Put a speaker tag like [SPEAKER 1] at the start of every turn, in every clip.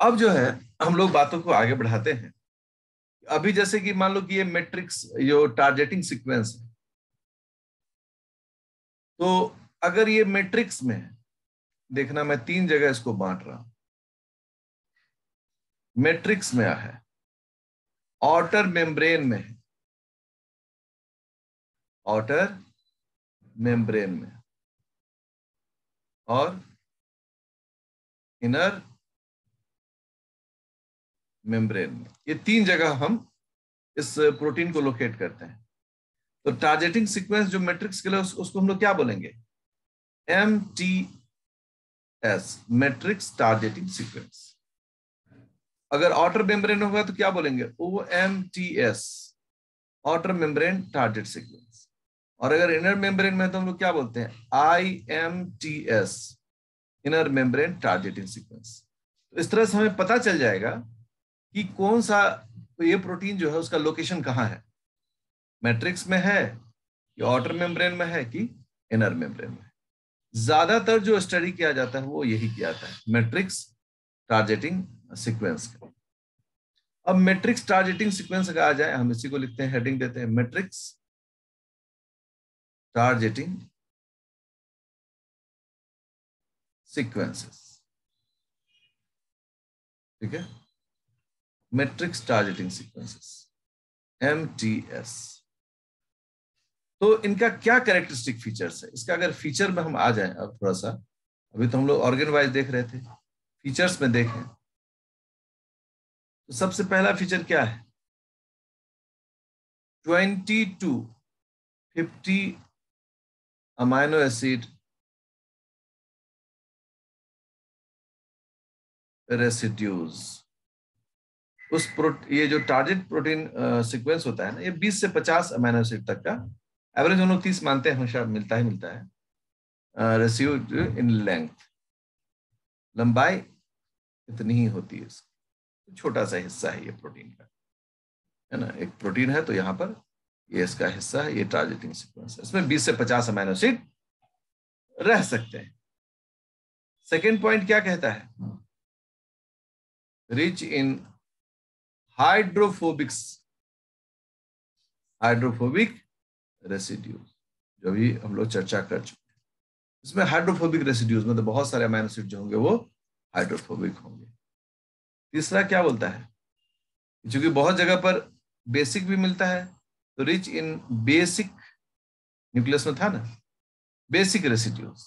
[SPEAKER 1] अब जो है हम लोग बातों को आगे बढ़ाते हैं। अभी जैसे कि मान लो कि ये मैट्रिक्स जो टारगेटिंग सीक्वेंस है, तो अगर ये मैट्रिक्स में है, देखना मैं 3 जगह इसको बांट रहा हूं। मैट्रिक्स में है, आउटर मेम्ब्रेन में है, आउटर मेम्ब्रेन में और इनर मेम्ब्रेन में। ये 3 जगह हम इस प्रोटीन को लोकेट करते हैं। तो टारगेटिंग सीक्वेंस जो मैट्रिक्स के लिए उसको हम लोग क्या बोलेंगे? MTS, matrix targeting sequence. अगर आउटर मेम्ब्रेन होगा तो क्या बोलेंगे? OMTS, outer membrane target sequence. और अगर इनर मेम्ब्रेन में है तो हम लोग क्या बोलते हैं? IMTS, inner membrane targeting sequence. तो इस तरह से हमें पता चल जाएगा कि कौन सा ये प्रोटीन जो है उसका लोकेशन कहाँ है, मैट्रिक्स में है कि आउटर मेम्ब्रेन में है कि इनर मेम्ब्रेन में। ज्यादातर जो स्टडी किया जाता है वो यही किया जाता है, मैट्रिक्स टारगेटिंग सीक्वेंस का। अब मैट्रिक्स टारगेटिंग सीक्वेंस का आ जाए, हम इसी को लिखते हैं, हेडिंग देते हैं मैट्रिक्स टारगेटिंग सीक्वेंसेस। ठीक है, मैट्रिक्स टारगेटिंग सीक्वेंसेस, MTS। तो इनका क्या कैरेक्टरिस्टिक फीचर्स है? इसका अगर फीचर में हम आ जाएं, अब थोड़ा सा, अभी तो हम लोग ऑर्गन वाइज देख रहे थे, फीचर्स में देखें तो सबसे पहला फीचर क्या है? 20 to 50 अमाइनो एसिड रेसिड्यूज। ये जो टारगेट प्रोटीन सीक्वेंस होता है ना, ये 20 से 50 अमाइनो एसिड तक का, एवरेज हम लोग 30 मानते हैं, हमेशा मिलता है रेसिड्यू इन लेंथ। लंबाई इतनी ही होती है इसकी, छोटा सा हिस्सा है ये प्रोटीन का, है ना। एक प्रोटीन है तो यहाँ पर ये इसका हिस्सा है, ये टारगेटिंग सीक्वेंस है। इसमें 20 से 50 अमाइनो एसिड रह सकते हैं। सेकेंड पॉइंट क्या कहता है? Rich in hydrophobics, hydrophobic residues, जो भी हम लोग चर्चा कर चुके हैं। इसमें हाइड्रोफोबिक रेसिड्यूज मतलब बहुत सारे अमाइनो एसिड जो होंगे वो हाइड्रोफोबिक होंगे। तीसरा क्या बोलता है? क्योंकि बहुत जगह पर बेसिक भी मिलता है, तो रिच इन बेसिक, न्यूक्लियस में था ना, बेसिक रेसिड्यूज।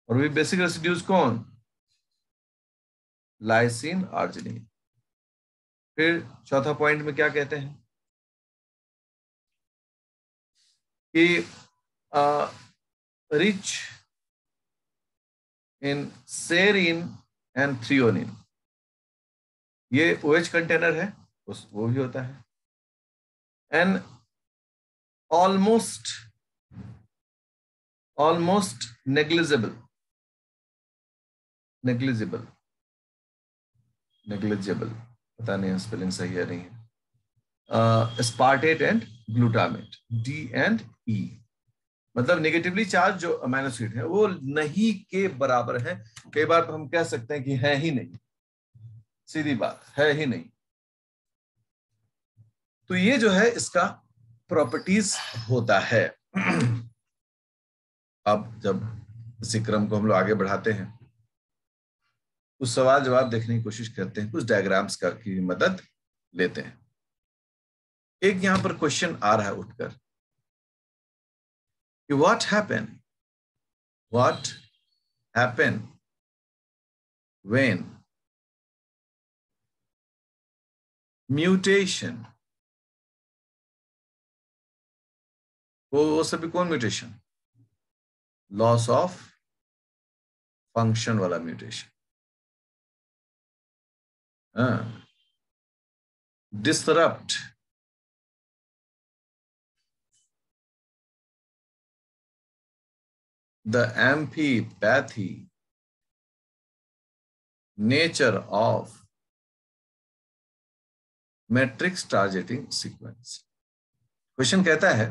[SPEAKER 1] और भी बेसिक रेसिड्यूज कौन? Lysine, arginine. फिर चौथा पॉइंट में क्या कहते हैं कि rich in serine and threonine. ये OH कंटेनर है, उस वो भी होता है। And almost almost negligible, negligible, negligible, पता नहीं स्पेलिंग सही है नहीं है, aspartate and glutamate, D and E। मतलब नेगेटिवली चार्ज जो अमीनो एसिड है वो नहीं के बराबर है। कई बार तो हम कह सकते हैं कि है ही नहीं, सीधी बात है ही नहीं। तो ये जो है इसका प्रॉपर्टीज होता है। अब जब इसी क्रम को हम लोग आगे बढ़ाते हैं, कुछ सवाल जवाब देखने की कोशिश करते हैं, कुछ डायग्राम्स की मदद लेते हैं। एक यहां पर क्वेश्चन आ रहा है उठकर कि व्हाट हैपन व्हेन म्यूटेशन, वो सभी कौन म्यूटेशन? लॉस ऑफ फंक्शन वाला mutation, disrupt the amphipathy nature of matrix targeting sequence. Question कहता है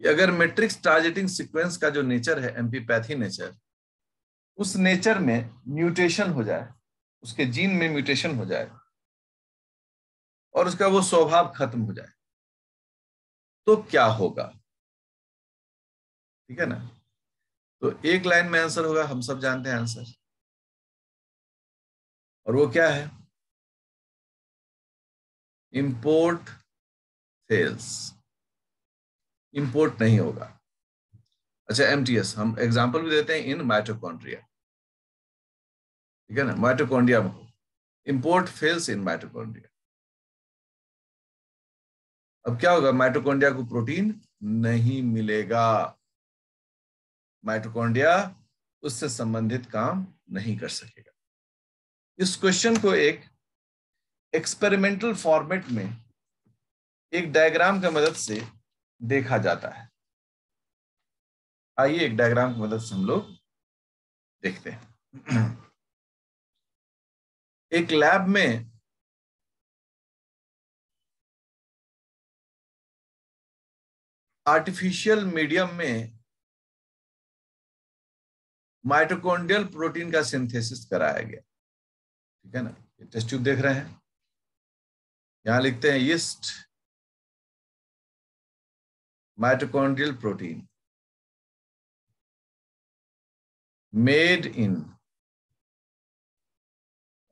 [SPEAKER 1] कि अगर मैट्रिक्स टारगेटिंग सीक्वेंस का जो नेचर है, एम्फीपैथी नेचर, उस नेचर में म्यूटेशन हो जाए, उसके जीन में म्यूटेशन हो जाए और उसका वो स्वभाव खत्म हो जाए, तो क्या होगा? ठीक है ना? तो एक लाइन में आंसर होगा, हम सब जानते हैं आंसर, और वो क्या है? इंपोर्ट फेल्स, इंपोर्ट नहीं होगा। अच्छा, एमटीएस हम एग्जांपल भी देते हैं इन माइटोकॉन्ड्रिया, ठीक है ना? माइटोकॉन्ड्रिया में इंपोर्ट फेल्स इन माइटोकॉन्ड्रिया। अब क्या होगा? माइटोकॉन्ड्रिया को प्रोटीन नहीं मिलेगा, माइटोकॉन्ड्रिया उससे संबंधित काम नहीं कर सकेगा। इस क्वेश्चन को एक एक्सपेरिमेंटल फॉर्मेट में एक डायग्राम की मदद से देखा जाता है। आइए एक डायग्राम की मदद से हम लोग देखते हैं। एक लैब में आर्टिफिशियल मीडियम में माइटोकॉन्ड्रियल प्रोटीन का सिंथेसिस कराया गया, ठीक है ना? ये टेस्ट ट्यूब देख रहे हैं, यहां लिखते हैं yeast mitochondrial protein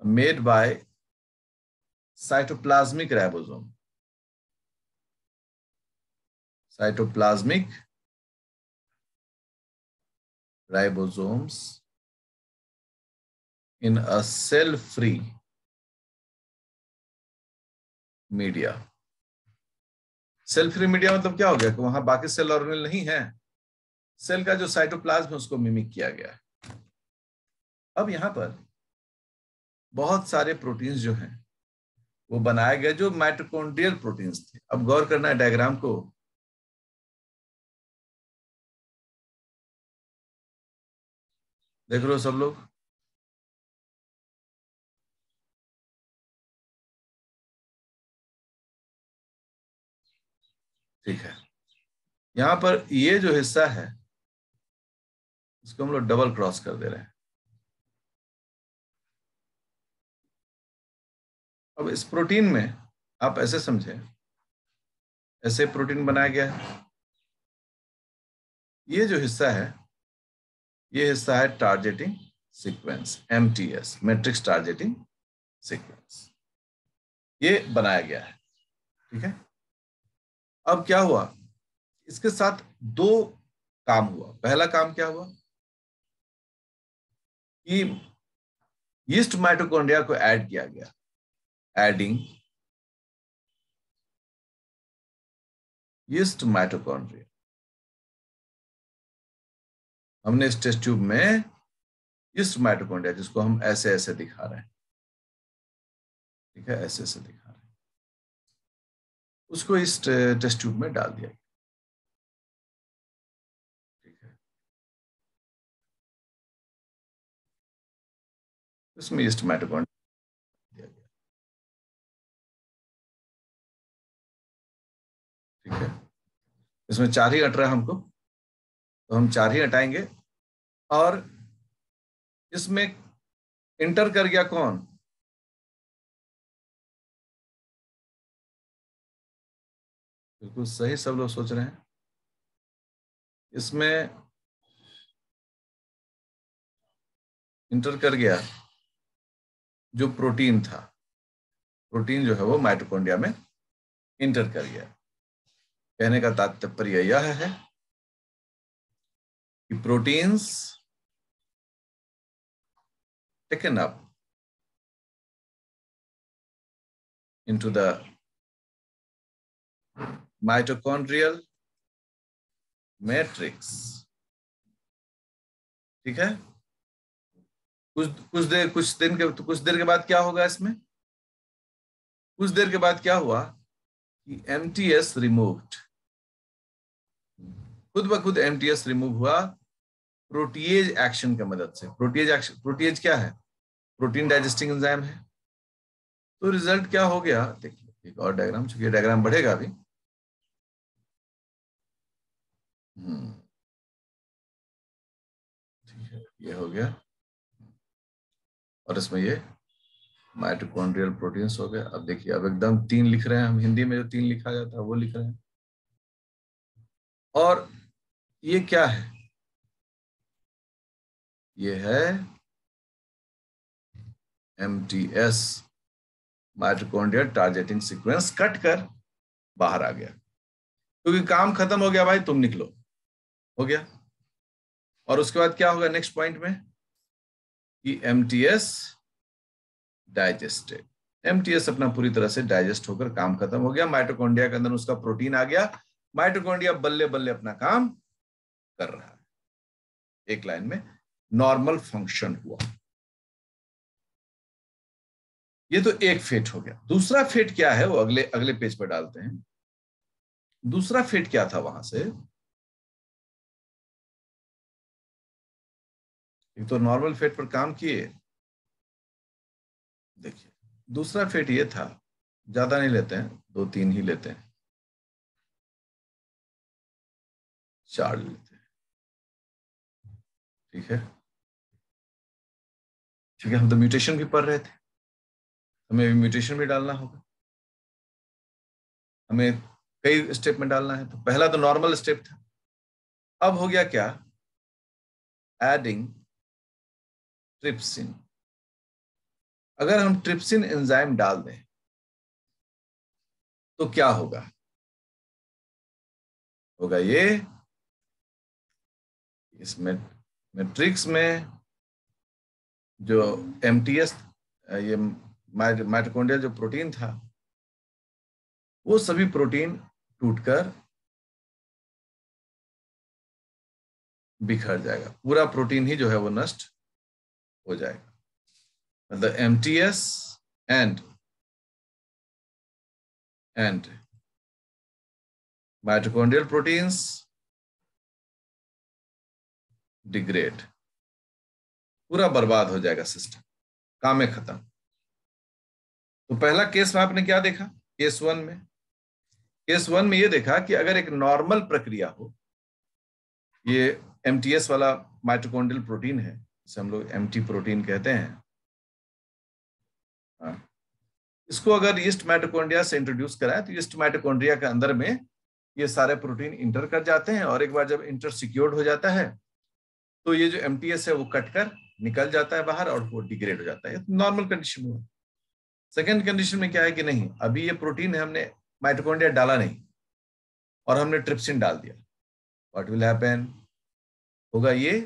[SPEAKER 1] made by cytoplasmic ribosomes in a cell free media. Cell free media मतलब क्या हो गया कि वहां बाकी सेल ऑर्गेनेल नहीं है, सेल का जो साइटोप्लाज्म है उसको मिमिक किया गया है। अब यहां पर बहुत सारे प्रोटीन्स जो हैं वो बनाए गए जो माइटोकॉन्ड्रियल प्रोटीन्स थे। अब गौर करना है डायग्राम को, देख रहे हो सब लोग? ठीक है, यहां पर ये जो हिस्सा है इसको हम लोग डबल क्रॉस कर दे रहे हैं। अब इस प्रोटीन में आप ऐसे समझे, ऐसे प्रोटीन बनाया गया है। ये जो हिस्सा है ये हिस्सा है targeting sequence, MTS, matrix targeting sequence, ये बनाया गया है, ठीक है? अब क्या हुआ? इसके साथ दो काम हुआ। पहला काम क्या हुआ कि यीस्ट माइटोकॉन्ड्रिया को ऐड किया गया, एडिंग यीस्ट माइटोकॉन्ड्रिया। हमने इस टेस्ट ट्यूब में यीस्ट माइटोकॉन्ड्रिया, जिसको हम ऐसे ऐसे दिखा रहे हैं, ठीक है, ऐसे ऐसे दिखा रहे हैं, उसको इस टेस्ट ट्यूब में डाल दिया, ठीक है? इसमें यीस्ट माइटोकॉन्ड्रिया दिया गया, ठीक है? इसमें 4 ही हट रहा है हमको, तो हम 4 ही हटाएंगे। और इसमें इंटर कर गया कौन? बिल्कुल सही सब लोग सोच रहे हैं। इसमें इंटर कर गया जो प्रोटीन था, प्रोटीन जो है वो माइटोकॉन्ड्रिया में इंटर कर गया। कहने का तात्पर्य यह है कि proteins taken up into the mitochondrial matrix, ठीक है? कुछ देर के बाद क्या होगा? इसमें कुछ देर के बाद क्या हुआ कि एमटीएस रिमूव्ड, खुद ब खुद एमटीएस रिमूव हुआ प्रोटीएज एक्शन की मदद से। प्रोटीएज क्या है? प्रोटीन डाइजेस्टिंग एंजाइम है। तो रिजल्ट क्या हो गया? देखिए एक और डायग्राम, चूंकि डायग्राम बढ़ेगा अभी। ठीक है, ये हो गया। और इसमें ये माइटोकॉन्ड्रियल प्रोटीन्स हो गए। अब देखिए, अब एकदम 3 लिख रहे हैं हम, हिंदी में जो 3 लिखा जाता है वो लिख रहे हैं। और ये क्या है? ये है MTS, mitochondrial targeting sequence, cut कर बाहर आ गया, क्योंकि काम खत्म हो गया भाई, तुम निकलो, हो गया। और उसके बाद क्या होगा नेक्स्ट पॉइंट में कि MTS डाइजेस्टेड, MTS अपना पूरी तरह से डाइजेस्ट होकर काम खत्म हो गया, माइटोकॉन्ड्रिया के अंदर उसका प्रोटीन आ गया, माइटोकॉन्ड्रिया बल्ले बल्ले अपना काम कर रहा है। एक लाइन में नॉर्मल फंक्शन हुआ। ये तो एक फेट हो गया। दूसरा फेट क्या है वो अगले अगले पेज पर डालते हैं। दूसरा फेट क्या था वहां से? एक तो नॉर्मल फेट पर काम किए, देखिए दूसरा फेट ये था, ज्यादा नहीं लेते हैं, 2-3 ही लेते हैं, 4 लेते हैं, ठीक है। क्योंकि हम तो म्यूटेशन भी पढ़ रहे थे, हमें म्यूटेशन भी डालना होगा, हमें कई स्टेप में डालना है। तो पहला तो नॉर्मल स्टेप था। अब हो गया क्या? Adding trypsin. अगर हम ट्रिप्सिन एंजाइम डाल दें तो क्या होगा? होगा ये, इसमें मैट्रिक्स में जो MTS, ये माइटोकॉन्ड्रियल जो प्रोटीन था, वो सभी प्रोटीन टूटकर बिखर जाएगा, पूरा प्रोटीन ही जो है वो नष्ट हो जाएगा। मतलब MTS and mitochondrial proteins degrade, पूरा बर्बाद हो जाएगा सिस्टम, काम में खत्म। तो पहला केस में आपने क्या देखा? केस 1 में ये देखा कि अगर एक नॉर्मल प्रक्रिया हो, ये MTS वाला माइटोकॉन्ड्रियल प्रोटीन है, जिसे हम लोग MT प्रोटीन कहते हैं, हाँ, इसको अगर ईस्ट माइटोकॉन्ड्रिया से इंट्रोड्यूस कराएं तो ईस्ट माइटोकॉन्ड्रिया के अंदर में ये सारे प्रोटीन इंटर कर जाते हैं, और एक बार जब इंटर सिक्योर्ड हो जाता है तो ये जो MTS है वो कट कर निकल जाता है बाहर और वो डिग्रेड हो जाता है। नॉर्मल कंडीशन में। सेकेंड कंडीशन में क्या है कि नहीं, अभी ये प्रोटीन है, हमने माइटोकॉन्ड्रिया डाला नहीं और हमने ट्रिप्सिन डाल दिया, व्हाट विल हैपन? होगा ये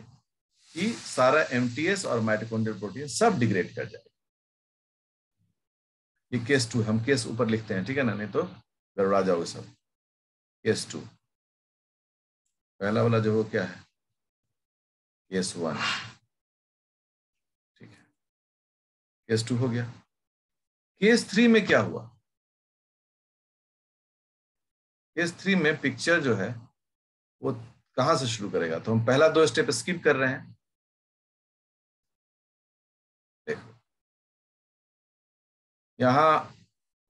[SPEAKER 1] कि सारा MTS और माइटोकॉन्ड्रियल प्रोटीन सब डिग्रेड कर जाएगा। ये केस 2, हम केस ऊपर लिखते हैं, ठीक है ना, नहीं तो गड़बड़ा जाओगे सब। केस 2, पहला वाला जो वो क्या है, केस 1, ठीक है, केस 2 हो गया। केस 3 में क्या हुआ? केस 3 में पिक्चर जो है वो कहां से शुरू करेगा? तो हम पहला 2 स्टेप स्किप कर रहे हैं। देखो, यहां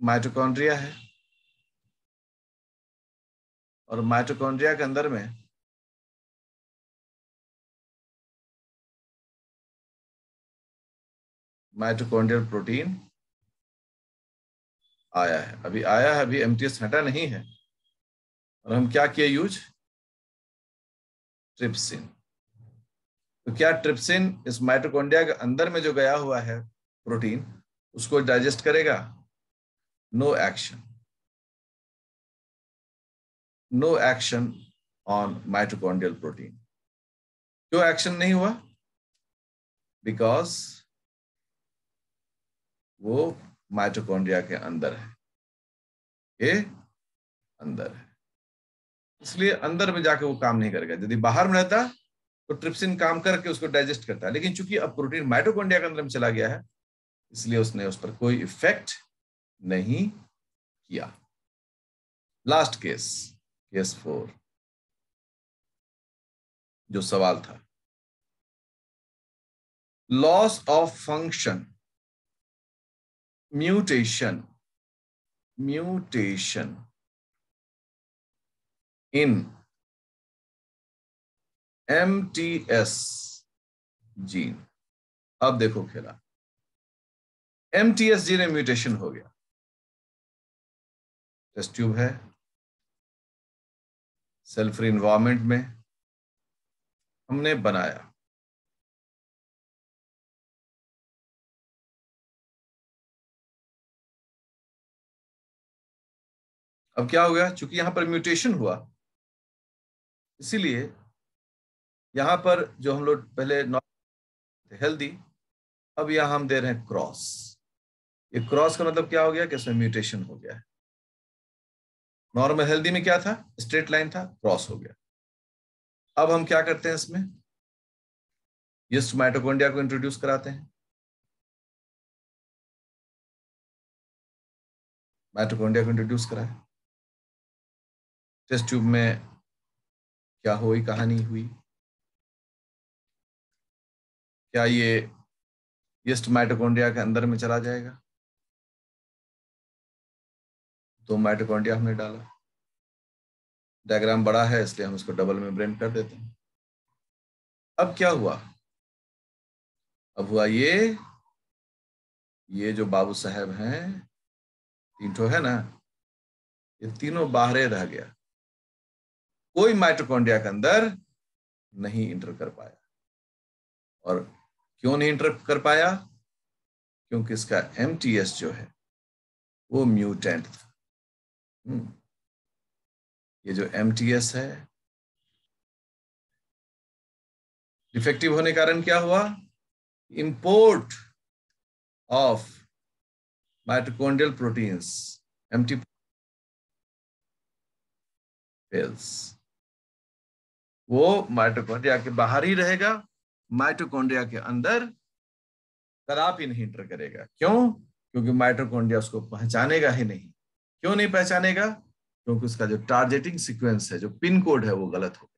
[SPEAKER 1] माइटोकॉन्ड्रिया है, और माइटोकॉन्ड्रिया के अंदर में माइटोकॉन्ड्रियल प्रोटीन आया है, अभी आया है, अभी MTS हटा नहीं है, और हम क्या किए यूज? ट्रिप्सिन। तो क्या ट्रिप्सिन इस माइटोकॉन्ड्रिया के अंदर में जो गया हुआ है प्रोटीन, उसको डाइजेस्ट करेगा? No action, no action on mitochondrial protein. क्यों एक्शन नहीं हुआ? बिकॉज वो माइटोकॉन्ड्रिया के अंदर है, के अंदर है, इसलिए अंदर में जाके वो काम नहीं करेगा। यदि बाहर में रहता तो ट्रिप्सिन काम करके उसको डाइजेस्ट करता है, लेकिन चूंकि अब प्रोटीन माइटोकॉन्ड्रिया के अंदर में चला गया है, इसलिए उसने उस पर कोई इफेक्ट नहीं किया। लास्ट केस, केस 4, जो सवाल था, loss of function, mutation, mutation in MTS gene. अब देखो खेला, MTS जीन में म्यूटेशन हो गया, टेस्ट ट्यूब है, सेल फ्री इन्वायरमेंट में हमने बनाया, अब क्या हो गया, चूंकि यहां पर म्यूटेशन हुआ इसीलिए यहां पर जो हम लोग पहले हेल्दी, अब यहां हम दे रहे हैं क्रॉस। ये क्रॉस का मतलब क्या हो गया कि इसमें म्यूटेशन हो गया है। नॉर्मल हेल्दी में क्या था, स्ट्रेट लाइन था, क्रॉस हो गया। अब हम क्या करते हैं इसमें, यीस्ट माइटोकॉन्ड्रिया को इंट्रोड्यूस कराते हैं। माइटोकॉन्ड्रिया को इंट्रोड्यूस कराए, टेस्ट ट्यूब में क्या हुई, कहानी हुई, क्या ये यीस्ट माइटोकॉन्ड्रिया के अंदर में चला जाएगा, तो माइटोकॉन्ड्रिया हमने डाला, डायग्राम बड़ा है इसलिए हम इसको डबल मेम्ब्रेन कर देते हैं। अब क्या हुआ, अब हुआ ये जो बाबू साहब हैं, तीन ठो है ना, ये तीनों बाहरे रह गया, कोई माइटोकॉन्ड्रिया के अंदर नहीं इंटर कर पाया। और क्यों नहीं इंटर कर पाया, क्योंकि इसका MTS जो है वो म्यूटेंट था। ये जो MTS है डिफेक्टिव होने के कारण क्या हुआ, import of mitochondrial proteins MT fails, वो माइटोकॉन्ड्रिया के बाहर ही रहेगा, माइटोकॉन्ड्रिया के अंदर कदापि नहीं इंटर करेगा। क्यों, क्योंकि माइटोकॉन्ड्रिया उसको पहचानेगा ही नहीं। क्यों नहीं पहचानेगा, क्योंकि उसका जो टारगेटिंग सीक्वेंस है, जो पिन कोड है, वो गलत हो।